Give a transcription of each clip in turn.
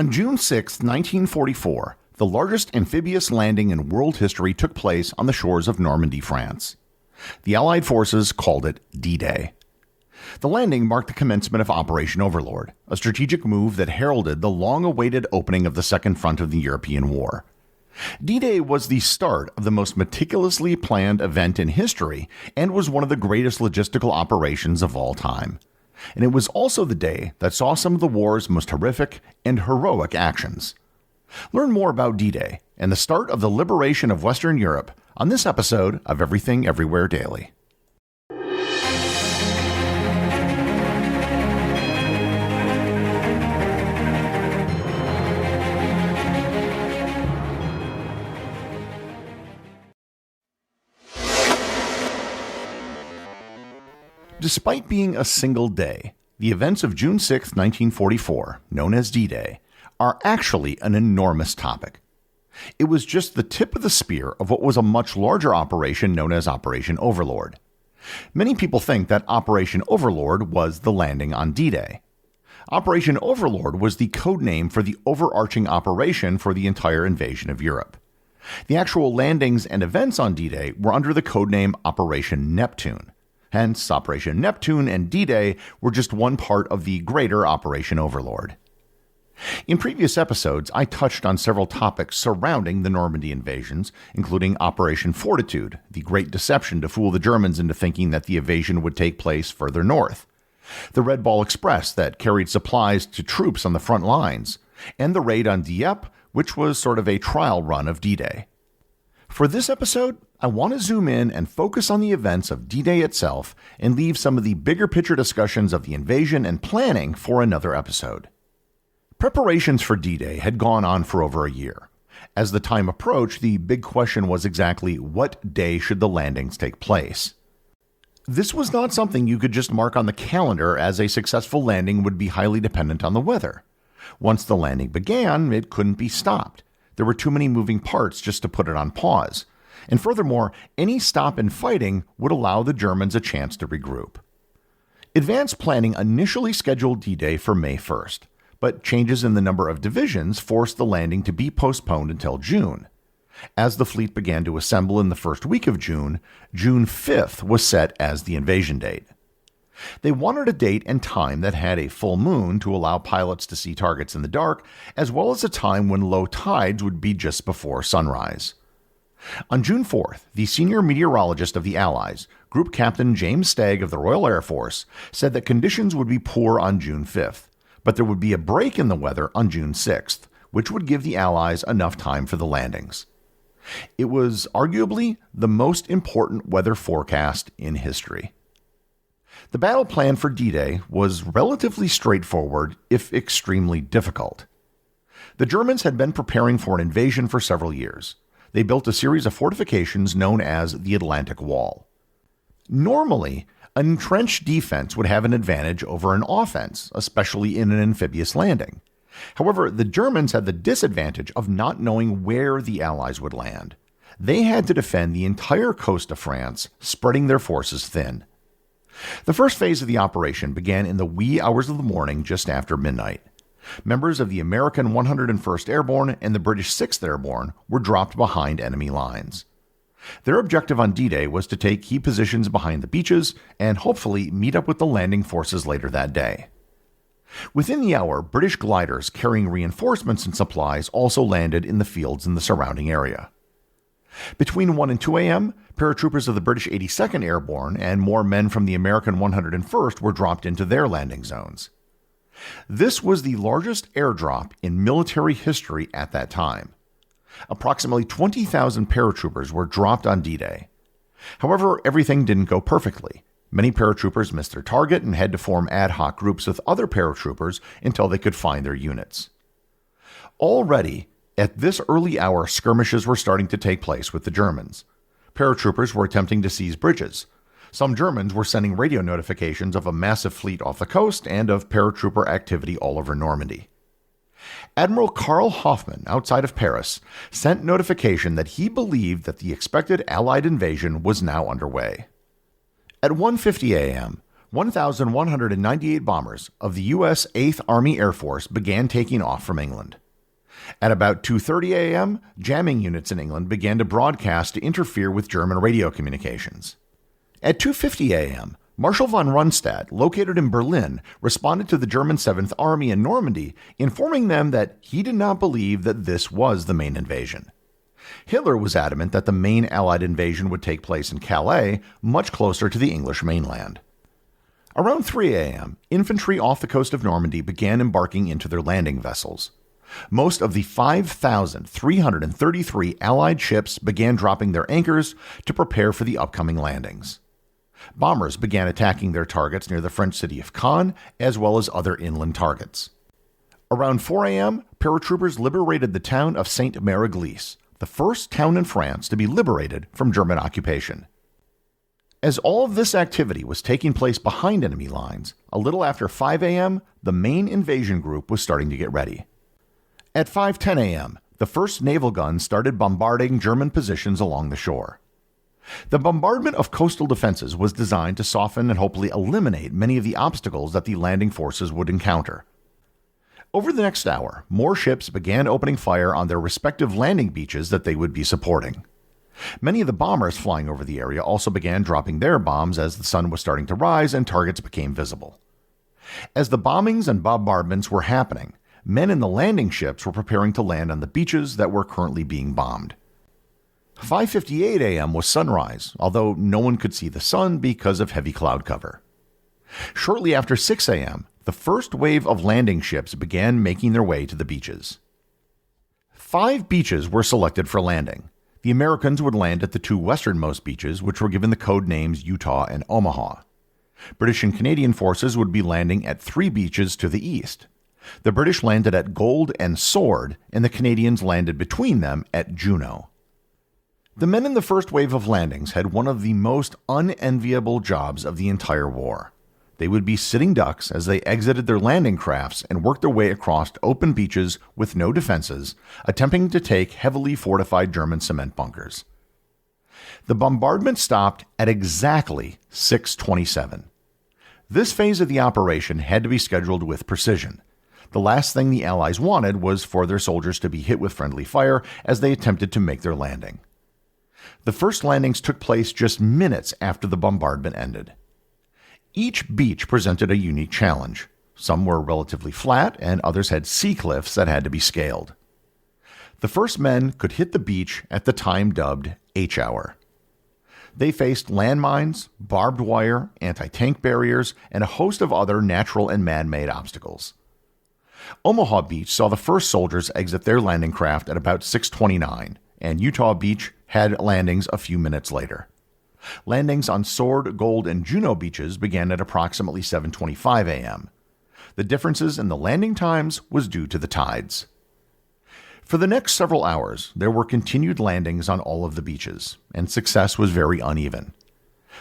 On June 6, 1944, the largest amphibious landing in world history took place on the shores of Normandy, France. The Allied forces called it D-Day. The landing marked the commencement of Operation Overlord, a strategic move that heralded the long-awaited opening of the Second Front of the European War. D-Day was the start of the most meticulously planned event in history and was one of the greatest logistical operations of all time. And it was also the day that saw some of the war's most horrific and heroic actions. Learn more about D-Day and the start of the liberation of Western Europe on this episode of Everything Everywhere Daily. Despite being a single day, the events of June 6, 1944, known as D-Day, are actually an enormous topic. It was just the tip of the spear of what was a much larger operation known as Operation Overlord. Many people think that Operation Overlord was the landing on D-Day. Operation Overlord was the code name for the overarching operation for the entire invasion of Europe. The actual landings and events on D-Day were under the code name Operation Neptune. Hence, Operation Neptune and D-Day were just one part of the greater Operation Overlord. In previous episodes, I touched on several topics surrounding the Normandy invasions, including Operation Fortitude, the great deception to fool the Germans into thinking that the invasion would take place further north, the Red Ball Express that carried supplies to troops on the front lines, and the raid on Dieppe, which was sort of a trial run of D-Day. For this episode, I want to zoom in and focus on the events of D-Day itself and leave some of the bigger picture discussions of the invasion and planning for another episode. Preparations for D-Day had gone on for over a year. As the time approached, the big question was exactly what day should the landings take place. This was not something you could just mark on the calendar, as a successful landing would be highly dependent on the weather. Once the landing began, it couldn't be stopped. There were too many moving parts just to put it on pause. And furthermore, any stop in fighting would allow the Germans a chance to regroup. Advanced planning initially scheduled D-Day for May 1st, but changes in the number of divisions forced the landing to be postponed until June. As the fleet began to assemble in the first week of June, June 5th was set as the invasion date. They wanted a date and time that had a full moon to allow pilots to see targets in the dark, as well as a time when low tides would be just before sunrise. On June 4th, the senior meteorologist of the Allies, Group Captain James Stagg of the Royal Air Force, said that conditions would be poor on June 5th, but there would be a break in the weather on June 6th, which would give the Allies enough time for the landings. It was arguably the most important weather forecast in history. The battle plan for D-Day was relatively straightforward, if extremely difficult. The Germans had been preparing for an invasion for several years. They built a series of fortifications known as the Atlantic Wall. Normally, an entrenched defense would have an advantage over an offense, especially in an amphibious landing. However, the Germans had the disadvantage of not knowing where the Allies would land. They had to defend the entire coast of France, spreading their forces thin. The first phase of the operation began in the wee hours of the morning just after midnight. Members of the American 101st Airborne and the British 6th Airborne were dropped behind enemy lines. Their objective on D-Day was to take key positions behind the beaches and hopefully meet up with the landing forces later that day. Within the hour, British gliders carrying reinforcements and supplies also landed in the fields in the surrounding area. Between 1 and 2 a.m., paratroopers of the British 82nd Airborne and more men from the American 101st were dropped into their landing zones. This was the largest airdrop in military history at that time. Approximately 20,000 paratroopers were dropped on D-Day. However, everything didn't go perfectly. Many paratroopers missed their target and had to form ad hoc groups with other paratroopers until they could find their units. Already, at this early hour, skirmishes were starting to take place with the Germans. Paratroopers were attempting to seize bridges. Some Germans were sending radio notifications of a massive fleet off the coast and of paratrooper activity all over Normandy. Admiral Karl Hoffmann, outside of Paris, sent notification that he believed that the expected Allied invasion was now underway. At 1:50 a.m., 1,198 bombers of the U.S. 8th Army Air Force began taking off from England. At about 2:30 a.m., jamming units in England began to broadcast to interfere with German radio communications. At 2:50 a.m., Marshal von Rundstedt, located in Berlin, responded to the German 7th Army in Normandy, informing them that he did not believe that this was the main invasion. Hitler was adamant that the main Allied invasion would take place in Calais, much closer to the English mainland. Around 3 a.m., infantry off the coast of Normandy began embarking into their landing vessels. Most of the 5,333 Allied ships began dropping their anchors to prepare for the upcoming landings. Bombers began attacking their targets near the French city of Caen, as well as other inland targets. Around 4 a.m., paratroopers liberated the town of Saint-Mère-Église, the first town in France to be liberated from German occupation. As all of this activity was taking place behind enemy lines, a little after 5 a.m., the main invasion group was starting to get ready. At 5:10 a.m., the first naval guns started bombarding German positions along the shore. The bombardment of coastal defenses was designed to soften and hopefully eliminate many of the obstacles that the landing forces would encounter. Over the next hour, more ships began opening fire on their respective landing beaches that they would be supporting. Many of the bombers flying over the area also began dropping their bombs as the sun was starting to rise and targets became visible. As the bombings and bombardments were happening, men in the landing ships were preparing to land on the beaches that were currently being bombed. 5:58 a.m. was sunrise, although no one could see the sun because of heavy cloud cover. Shortly after 6 a.m., the first wave of landing ships began making their way to the beaches. 5 beaches were selected for landing. The Americans would land at the 2 westernmost beaches, which were given the code names Utah and Omaha. British and Canadian forces would be landing at 3 beaches to the east. The British landed at Gold and Sword, and the Canadians landed between them at Juno. The men in the first wave of landings had one of the most unenviable jobs of the entire war. They would be sitting ducks as they exited their landing crafts and worked their way across open beaches with no defenses, attempting to take heavily fortified German cement bunkers. The bombardment stopped at exactly 6:27. This phase of the operation had to be scheduled with precision. The last thing the Allies wanted was for their soldiers to be hit with friendly fire as they attempted to make their landing. The first landings took place just minutes after the bombardment ended. Each beach presented a unique challenge. Some were relatively flat, and others had sea cliffs that had to be scaled. The first men could hit the beach at the time dubbed H-hour. They faced landmines, barbed wire, anti-tank barriers, and a host of other natural and man-made obstacles. Omaha Beach saw the first soldiers exit their landing craft at about 6:29, and Utah Beach had landings a few minutes later. Landings on Sword, Gold, and Juno beaches began at approximately 7:25 a.m. The differences in the landing times was due to the tides. For the next several hours, there were continued landings on all of the beaches, and success was very uneven.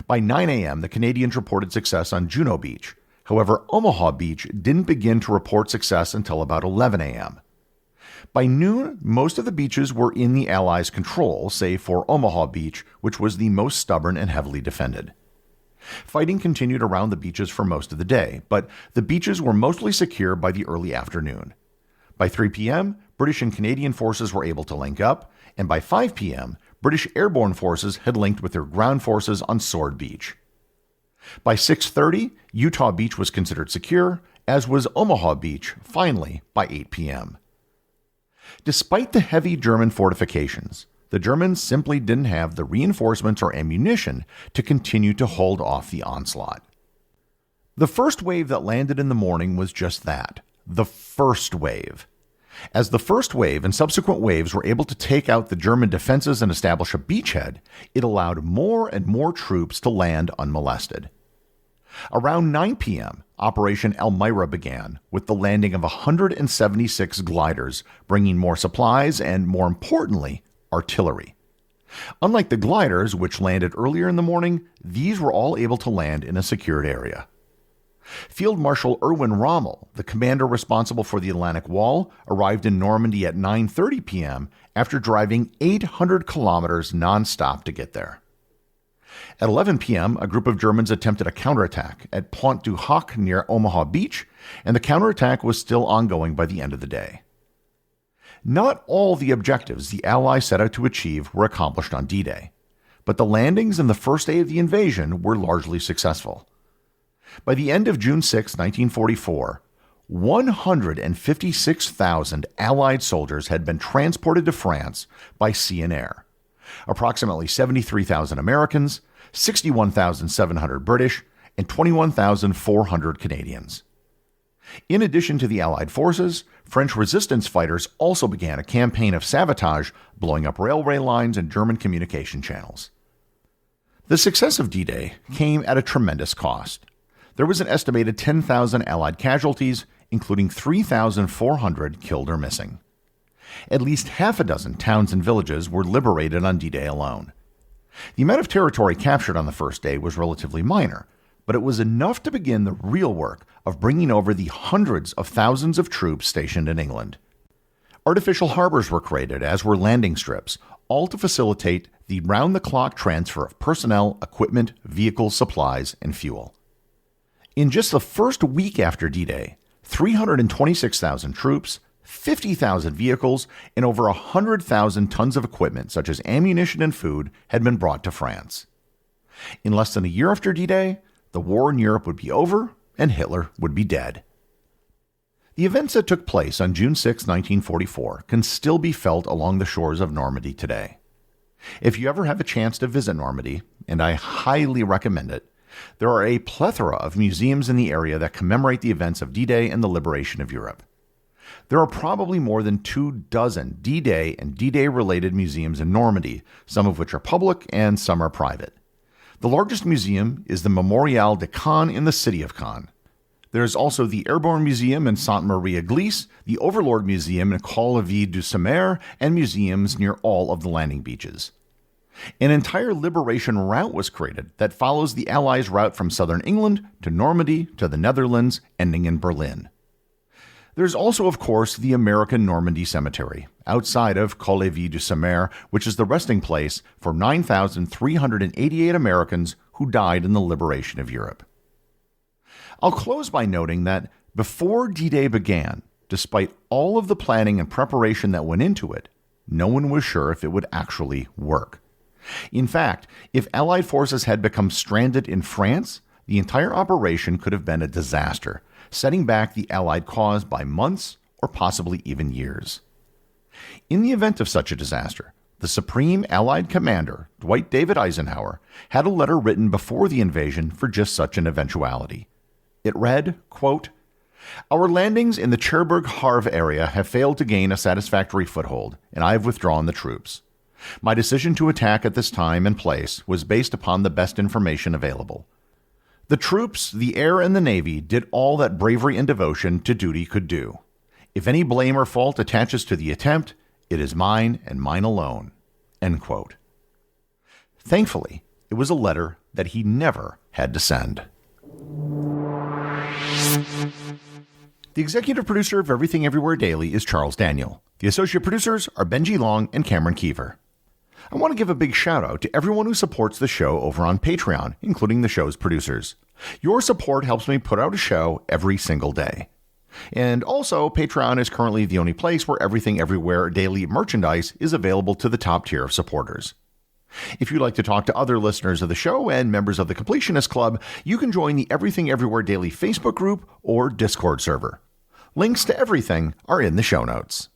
By 9 a.m., the Canadians reported success on Juno Beach. However, Omaha Beach didn't begin to report success until about 11 a.m. By noon, most of the beaches were in the Allies' control, save for Omaha Beach, which was the most stubborn and heavily defended. Fighting continued around the beaches for most of the day, but the beaches were mostly secure by the early afternoon. By 3 p.m., British and Canadian forces were able to link up, and by 5 p.m., British airborne forces had linked with their ground forces on Sword Beach. By 6:30, Utah Beach was considered secure, as was Omaha Beach, finally, by 8 p.m. Despite the heavy German fortifications, the Germans simply didn't have the reinforcements or ammunition to continue to hold off the onslaught. The first wave that landed in the morning was just that, the first wave. As the first wave and subsequent waves were able to take out the German defenses and establish a beachhead, it allowed more and more troops to land unmolested. Around 9 p.m., Operation Elmira began, with the landing of 176 gliders, bringing more supplies and, more importantly, artillery. Unlike the gliders, which landed earlier in the morning, these were all able to land in a secured area. Field Marshal Erwin Rommel, the commander responsible for the Atlantic Wall, arrived in Normandy at 9:30 p.m. after driving 800 kilometers nonstop to get there. At 11 p.m., a group of Germans attempted a counterattack at Pointe du Hoc near Omaha Beach, and the counterattack was still ongoing by the end of the day. Not all the objectives the Allies set out to achieve were accomplished on D-Day, but the landings in the first day of the invasion were largely successful. By the end of June 6, 1944, 156,000 Allied soldiers had been transported to France by sea and air. Approximately 73,000 Americans, 61,700 British, and 21,400 Canadians. In addition to the Allied forces, French resistance fighters also began a campaign of sabotage, blowing up railway lines and German communication channels. The success of D-Day came at a tremendous cost. There was an estimated 10,000 Allied casualties, including 3,400 killed or missing. At least half a dozen towns and villages were liberated on D-Day alone. The amount of territory captured on the first day was relatively minor, but it was enough to begin the real work of bringing over the hundreds of thousands of troops stationed in England. Artificial harbors were created, as were landing strips, all to facilitate the round-the-clock transfer of personnel, equipment, vehicles, supplies, and fuel. In just the first week after D-Day, 326,000 troops, 50,000 vehicles, and over 100,000 tons of equipment such as ammunition and food had been brought to France. In less than a year after D-Day, the war in Europe would be over and Hitler would be dead. The events that took place on June 6, 1944 can still be felt along the shores of Normandy today. If you ever have a chance to visit Normandy, and I highly recommend it, there are a plethora of museums in the area that commemorate the events of D-Day and the liberation of Europe. There are probably more than 24 D-Day and D-Day related museums in Normandy, some of which are public and some are private. The largest museum is the Mémorial de Caen in the city of Caen. There is also the Airborne Museum in Sainte-Marie-Église, the Overlord Museum in Col-de-Vie-du-Sommer, and museums near all of the landing beaches. An entire liberation route was created that follows the Allies' route from southern England to Normandy to the Netherlands, ending in Berlin. There's also, of course, the American Normandy Cemetery, outside of Col-de-Vie-du-Sommer, which is the resting place for 9,388 Americans who died in the liberation of Europe. I'll close by noting that before D-Day began, despite all of the planning and preparation that went into it, no one was sure if it would actually work. In fact, if Allied forces had become stranded in France, the entire operation could have been a disaster, setting back the Allied cause by months or possibly even years. In the event of such a disaster, the Supreme Allied Commander, Dwight David Eisenhower, had a letter written before the invasion for just such an eventuality. It read, quote, "Our landings in the Cherbourg-Havre area have failed to gain a satisfactory foothold, and I have withdrawn the troops. My decision to attack at this time and place was based upon the best information available. The troops, the air, and the Navy did all that bravery and devotion to duty could do. If any blame or fault attaches to the attempt, it is mine and mine alone." End quote. Thankfully, it was a letter that he never had to send. The executive producer of Everything Everywhere Daily is Charles Daniel. The associate producers are Benji Long and Cameron Keever. I want to give a big shout out to everyone who supports the show over on Patreon, including the show's producers. Your support helps me put out a show every single day. And also, Patreon is currently the only place where Everything Everywhere Daily merchandise is available to the top tier of supporters. If you'd like to talk to other listeners of the show and members of the Completionist Club, you can join the Everything Everywhere Daily Facebook group or Discord server. Links to everything are in the show notes.